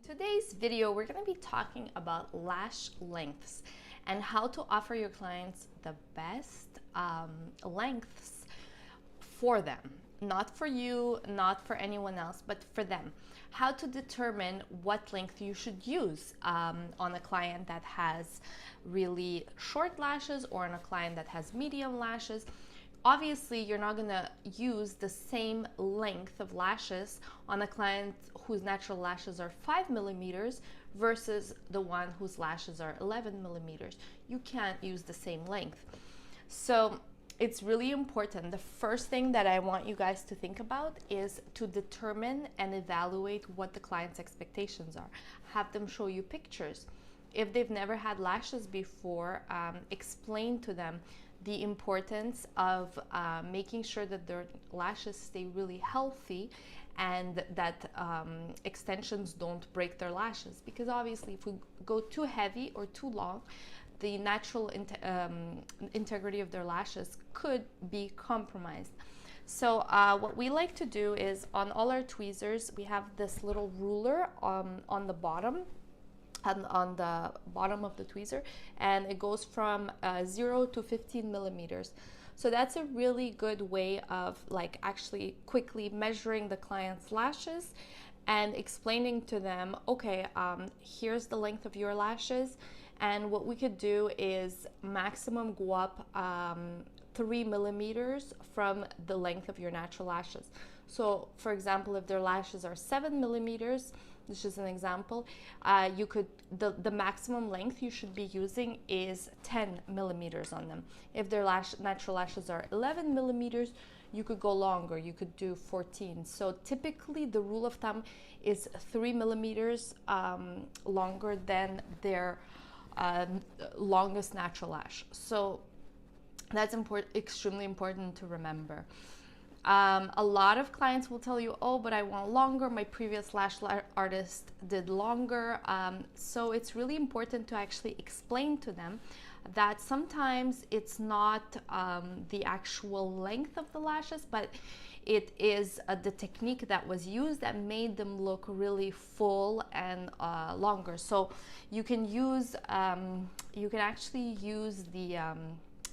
Today's video, we're going to be talking about lash lengths and how to offer your clients the best lengths for them. Not for you, not for anyone else, but for them. How to determine what length you should use on a client that has really short lashes or on a client that has medium lashes. Obviously, you're not going to use the same length of lashes on a client whose natural lashes are 5 millimeters versus the one whose lashes are 11 millimeters. You can't use the same length. So it's really important. The first thing that I want you guys to think about is to determine and evaluate what the client's expectations are. Have them show you pictures. If they've never had lashes before, explain to them the importance of making sure that their lashes stay really healthy and that extensions don't break their lashes. Because obviously if we go too heavy or too long, the natural integrity of their lashes could be compromised. So what we like to do is on all our tweezers, we have this little ruler on the bottom, on the bottom of the tweezer, and it goes from 0 to 15 millimeters. So that's a really good way of like actually quickly measuring the client's lashes and explaining to them, okay, here's the length of your lashes, and what we could do is maximum go up 3 millimeters from the length of your natural lashes. So for example, if their lashes are 7 millimeters, this is an example, you could, the maximum length you should be using is 10 millimeters on them. If their natural lashes are 11 millimeters, you could go longer, you could do 14. So typically the rule of thumb is 3 millimeters longer than their longest natural lash. So that's extremely important to remember. A lot of clients will tell you, oh, but I want longer. My previous lash artist did longer. So it's really important to actually explain to them that sometimes it's not the actual length of the lashes, but it is the technique that was used that made them look really full and longer. So you can use, you can actually use the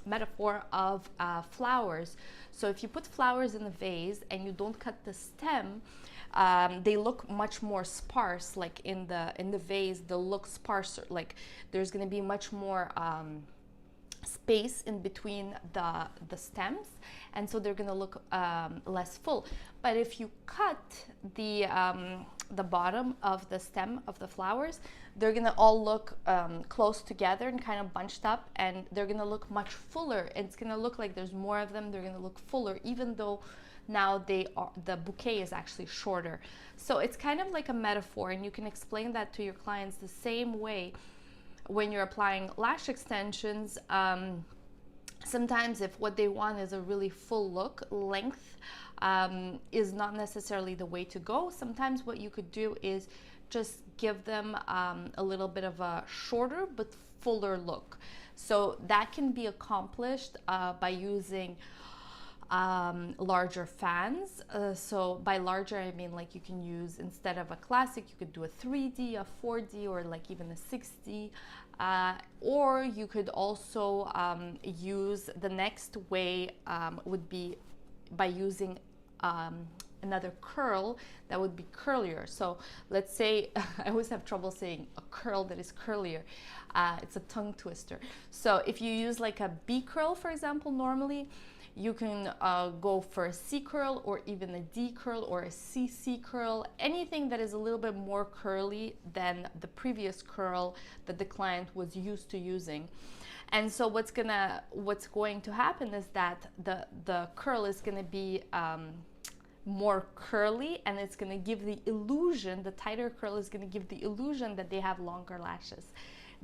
metaphor of flowers. So if you put flowers in a vase and you don't cut the stem, they look much more sparse. Like in the vase, they'll look sparser. Like there's going to be much more space in between the stems, and so they're going to look less full. But if you cut the bottom of the stem of the flowers, they're going to all look close together and kind of bunched up, and they're going to look much fuller. It's going to look like there's more of them. They're going to look fuller, even though now the bouquet is actually shorter. So it's kind of like a metaphor, and you can explain that to your clients the same way when you're applying lash extensions. Sometimes if what they want is a really full look, length is not necessarily the way to go. Sometimes what you could do is just give them a little bit of a shorter but fuller look. So that can be accomplished by using larger fans. So by larger, I mean like you can use, instead of a classic, you could do a 3D, a 4D, or like even a 6D. Or you could also use, the next way would be by using another curl that would be curlier. So let's say, I always have trouble saying a curl that is curlier. It's a tongue twister. So if you use like a B curl, for example, normally, you can go for a C curl or even a D curl or a CC curl, anything that is a little bit more curly than the previous curl that the client was used to using. And so what's going to happen is that the curl is going to be more curly, and it's going to give the illusion, the tighter curl is going to give the illusion that they have longer lashes,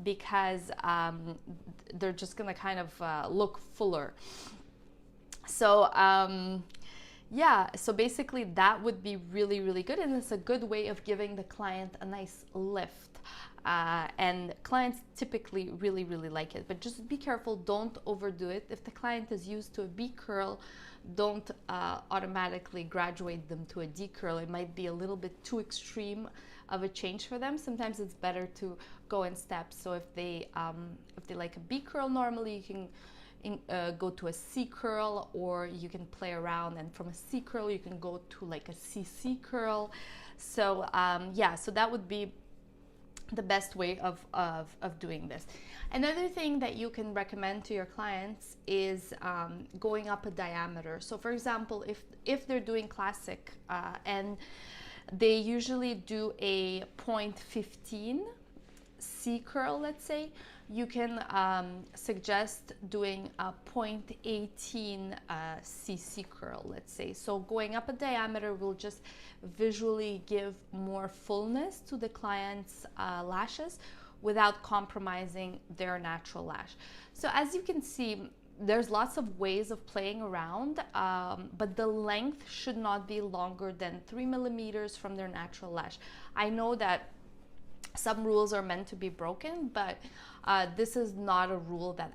because they're just going to kind of look fuller. So yeah, so basically that would be really, really good, and it's a good way of giving the client a nice lift. And clients typically really, really like it, but just be careful, don't overdo it. If the client is used to a B curl, don't automatically graduate them to a D curl. It might be a little bit too extreme of a change for them. Sometimes it's better to go in steps. So if they like a B curl, normally you can go to a C curl, or you can play around, and from a C curl you can go to like a CC curl. So yeah, so that would be the best way of doing this. Another thing that you can recommend to your clients is going up a diameter. So for example, if they're doing classic and they usually do a 0.15 C curl, let's say, you can suggest doing a 0.18 CC curl, let's say. So going up a diameter will just visually give more fullness to the client's lashes without compromising their natural lash. So as you can see, there's lots of ways of playing around, but the length should not be longer than 3 millimeters from their natural lash. I know that some rules are meant to be broken, but this is not a rule that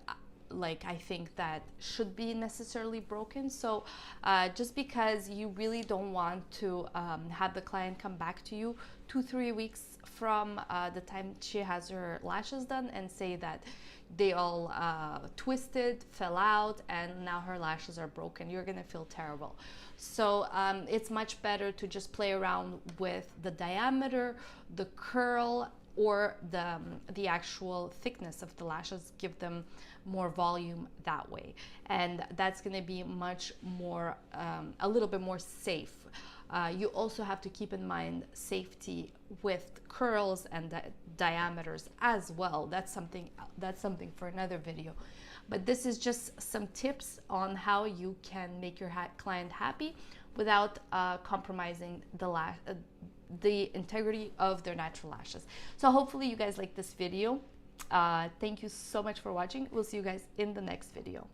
I think that should be necessarily broken. So just because you really don't want to have the client come back to you 2-3 weeks from the time she has her lashes done and say that they all twisted, fell out, and now her lashes are broken, you're gonna feel terrible. So it's much better to just play around with the diameter, the curl, or the actual thickness of the lashes. Give them more volume that way, and that's going to be much more a little bit more safe. You also have to keep in mind safety with curls and diameters as well. That's something for another video, but this is just some tips on how you can make your client happy without compromising the integrity of their natural lashes. So hopefully you guys like this video. Thank you so much for watching. We'll see you guys in the next video.